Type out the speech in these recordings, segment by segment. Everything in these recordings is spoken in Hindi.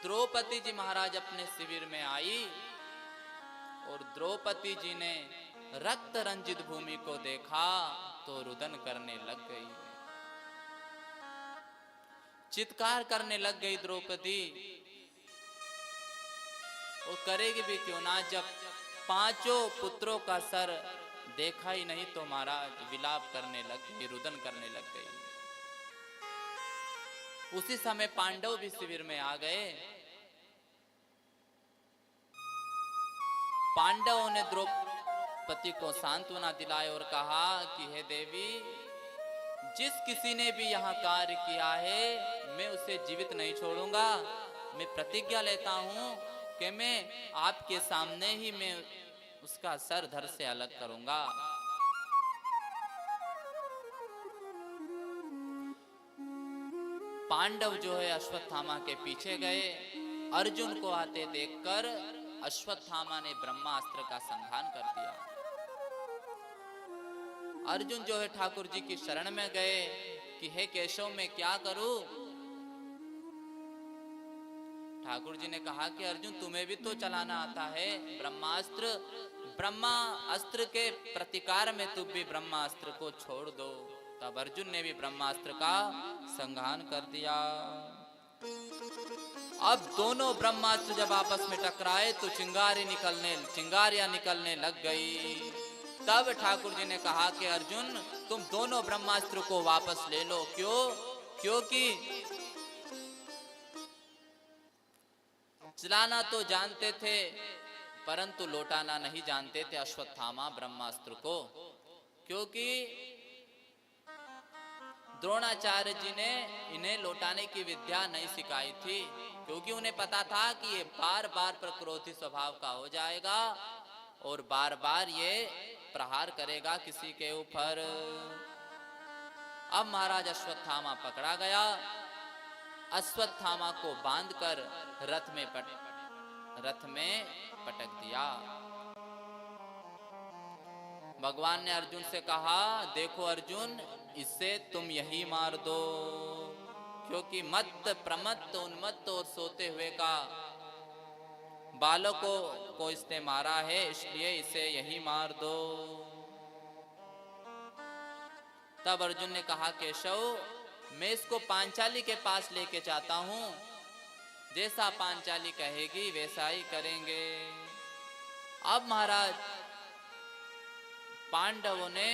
द्रौपदी जी महाराज अपने शिविर में आई और द्रौपदी जी ने रक्त रंजित भूमि को देखा तो रुदन करने लग गई, चित्कार करने लग गई द्रौपदी। और करेगी भी क्यों ना, जब पांचों पुत्रों का सर देखा ही नहीं तो महाराज विलाप करने लग गई, रुदन करने लग गई। उसी समय पांडव भी शिविर में आ गए। पांडवों ने द्रौपदी को सांत्वना दिलाई और कहा कि हे देवी, जिस किसी ने भी यहाँ कार्य किया है मैं उसे जीवित नहीं छोड़ूंगा। मैं प्रतिज्ञा लेता हूं कि मैं आपके सामने ही मैं उसका सर धड़ से अलग करूंगा। पांडव जो है अश्वत्थामा के पीछे गए। अर्जुन को आते देखकर अश्वत्थामा ने ब्रह्मास्त्र का संधान कर दिया। अर्जुन जो है ठाकुर जी की शरण में गए कि हे केशव मैं क्या करूं। ठाकुर जी ने कहा कि अर्जुन तुम्हें भी तो चलाना आता है ब्रह्मास्त्र, ब्रह्मास्त्र के प्रतिकार में तुम भी ब्रह्मास्त्र को छोड़ दो। तब अर्जुन ने भी ब्रह्मास्त्र का संधान कर दिया। अब दोनों ब्रह्मास्त्र जब आपस में टकराए तो चिंगारियां निकलने लग गई। तब ठाकुर जी ने कहा कि अर्जुन तुम दोनों ब्रह्मास्त्र को वापस ले लो। क्यों? क्योंकि चलाना तो जानते थे परंतु लौटाना नहीं जानते थे अश्वत्थामा ब्रह्मास्त्र को। क्योंकि द्रोणाचार्य जी ने इन्हें लौटाने की विद्या नहीं सिखाई थी, क्योंकि उन्हें पता था कि ये बार बार प्रक्रोधी स्वभाव का हो जाएगा और बार बार ये प्रहार करेगा किसी के ऊपर। अब महाराज अश्वत्थामा पकड़ा गया। अश्वत्थामा को बांधकर रथ में पटक दिया। भगवान ने अर्जुन से कहा देखो अर्जुन, इसे तुम यही मार दो, क्योंकि मत्त प्रमत्त उन्मत्त और सोते हुए का बालकों को इसने मारा है, इसलिए इसे यही मार दो। तब अर्जुन ने कहा केशव मैं इसको पांचाली के पास लेके जाता हूं, जैसा पांचाली कहेगी वैसा ही करेंगे। अब महाराज पांडवों ने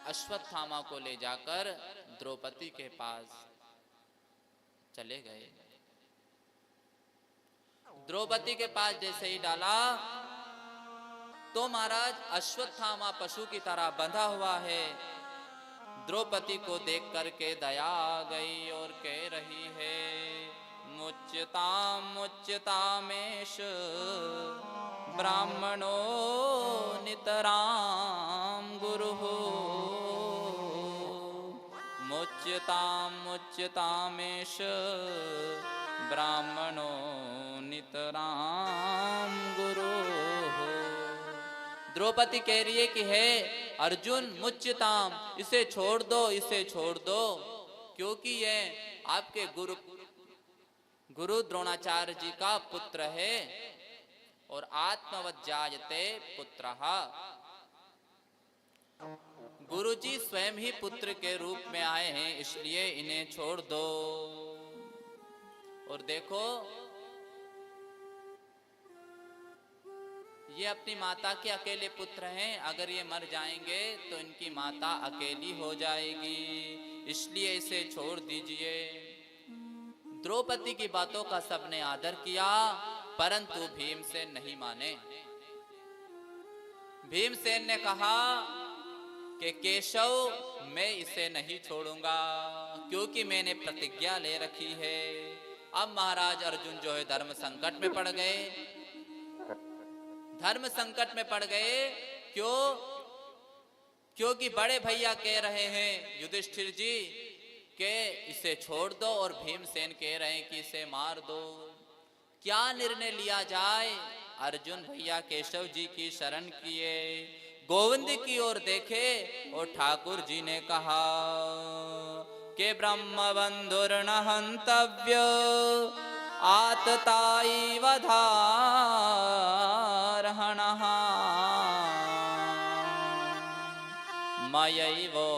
अश्वत्थामा को ले जाकर द्रौपदी के पास चले गए। द्रौपदी के पास जैसे ही डाला तो महाराज अश्वत्थामा पशु की तरह बंधा हुआ है। द्रौपदी को देख करके दया आ गई और कह रही है मुच्यताम मुच्यतामेश ब्राह्मणो नितराम गुरुः, मुच्यताम मुच्यतामेश ब्राह्मणो नितराम गुरुः। द्रौपदी कह रही है कि हे अर्जुन मुच्यताम, इसे छोड़ दो, इसे छोड़ दो, क्योंकि ये आपके गुरु द्रोणाचार्य जी का पुत्र है और आत्मवज्जायते पुत्रः, गुरु जी स्वयं ही पुत्र के रूप में आए हैं, इसलिए इन्हें छोड़ दो। और देखो ये अपनी माता के अकेले पुत्र हैं, अगर ये मर जाएंगे तो इनकी माता अकेली हो जाएगी, इसलिए इसे छोड़ दीजिए। द्रौपदी की बातों का सबने आदर किया परंतु भीमसेन नहीं माने। भीमसेन ने कहा कि केशव मैं इसे नहीं छोड़ूंगा, क्योंकि मैंने प्रतिज्ञा ले रखी है। अब महाराज अर्जुन जो है धर्म संकट में पड़ गए। धर्म संकट में पड़ गए क्यों? क्योंकि बड़े भैया कह रहे हैं युधिष्ठिर जी के इसे छोड़ दो और भीमसेन कह रहे हैं कि इसे मार दो। क्या निर्णय लिया जाए? अर्जुन भैया केशव जी की शरण किए, गोविंद की ओर देखे और ठाकुर जी ने कहा के ब्रह्म बंधुर्न हंतव्य आतताईव धारहणः मयैवो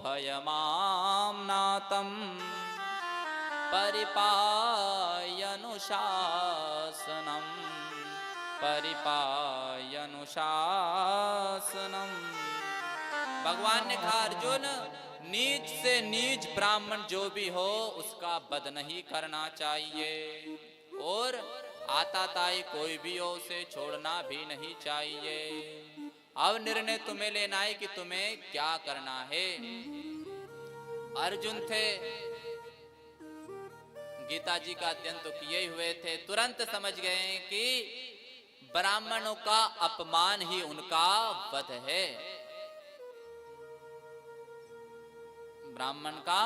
भयमाम्नातं परिपायनुशासनम्। भगवान ने कहा अर्जुन, नीच से नीच ब्राह्मण जो भी हो उसका वध नहीं करना चाहिए, और आताताई कोई भी हो उसे छोड़ना भी नहीं चाहिए। अब निर्णय तुम्हें लेना है कि तुम्हें क्या करना है। अर्जुन थे, गीता जी का अध्ययन तो किए हुए थे, तुरंत समझ गए कि ब्राह्मणों का अपमान ही उनका वध है। ब्राह्मण का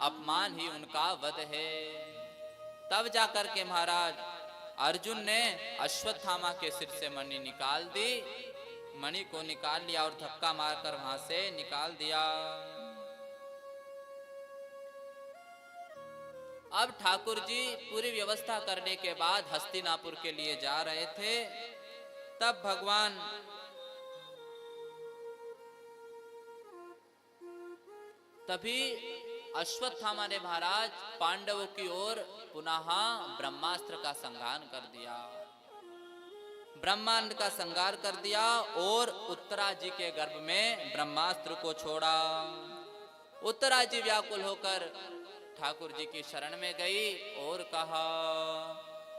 अपमान ही उनका वध है। तब जाकर के महाराज अर्जुन ने अश्वत्थामा के सिर से मणि निकाल दी, मणि को निकाल लिया और धक्का मारकर वहां से निकाल दिया। अब ठाकुर जी पूरी व्यवस्था करने के बाद हस्तिनापुर के लिए जा रहे थे। तब भगवान तभी अश्वत्थामा ने महाराज पांडवों की ओर पुनः ब्रह्मास्त्र का संहार कर दिया, ब्रह्मांड का संहार कर दिया और उत्तरा जी के गर्भ में ब्रह्मास्त्र को छोड़ा। उत्तरा जी व्याकुल होकर ठाकुर जी की शरण में गई और कहा,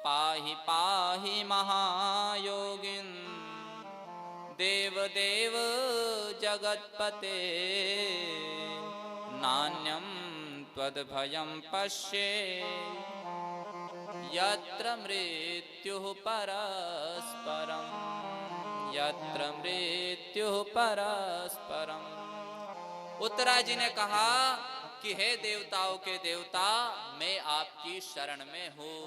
पाहि पाहि महायोगिन देव देव जगतपते नान्यं त्वद्भयं पश्ये यत्र मृत्युः परस्परम्, यत्र मृत्युः परस्परम्। उत्तरा जी ने कहा कि हे देवताओं के देवता, मैं आपकी शरण में हूं।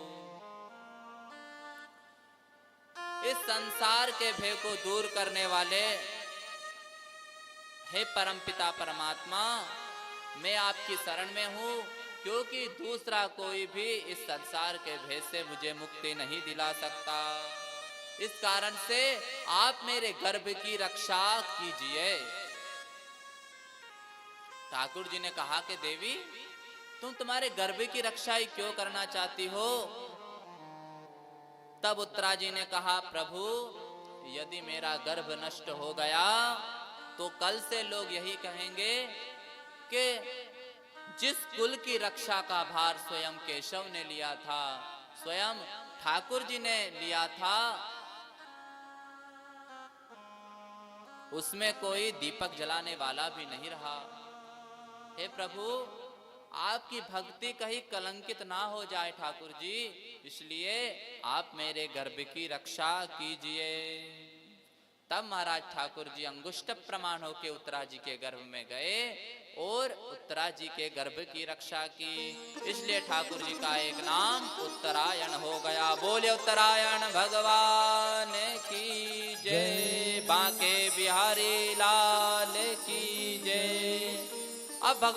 इस संसार के भय को दूर करने वाले हे परमपिता परमात्मा, मैं आपकी शरण में हूं, क्योंकि दूसरा कोई भी इस संसार के भय से मुझे मुक्ति नहीं दिला सकता। इस कारण से आप मेरे गर्भ की रक्षा कीजिए। ठाकुर जी ने कहा कि देवी, तुम तुम्हारे गर्भ की रक्षा ही क्यों करना चाहती हो? तब उत्तरा जी ने कहा, प्रभु यदि मेरा गर्भ नष्ट हो गया तो कल से लोग यही कहेंगे कि जिस कुल की रक्षा का भार स्वयं केशव ने लिया था, स्वयं ठाकुर जी ने लिया था, उसमें कोई दीपक जलाने वाला भी नहीं रहा। हे प्रभु, आपकी भक्ति कहीं कलंकित ना हो जाए ठाकुर जी, इसलिए आप मेरे गर्भ की रक्षा कीजिए। तब महाराज ठाकुर जी अंगुष्ठ प्रमाण होके उत्तरा जी के गर्भ में गए और उत्तरा जी के गर्भ की रक्षा की। इसलिए ठाकुर जी का एक नाम उत्तरायण हो गया। बोले उत्तरायण भगवान की जय, बांके बिहारी लाल की जय। अब भगवान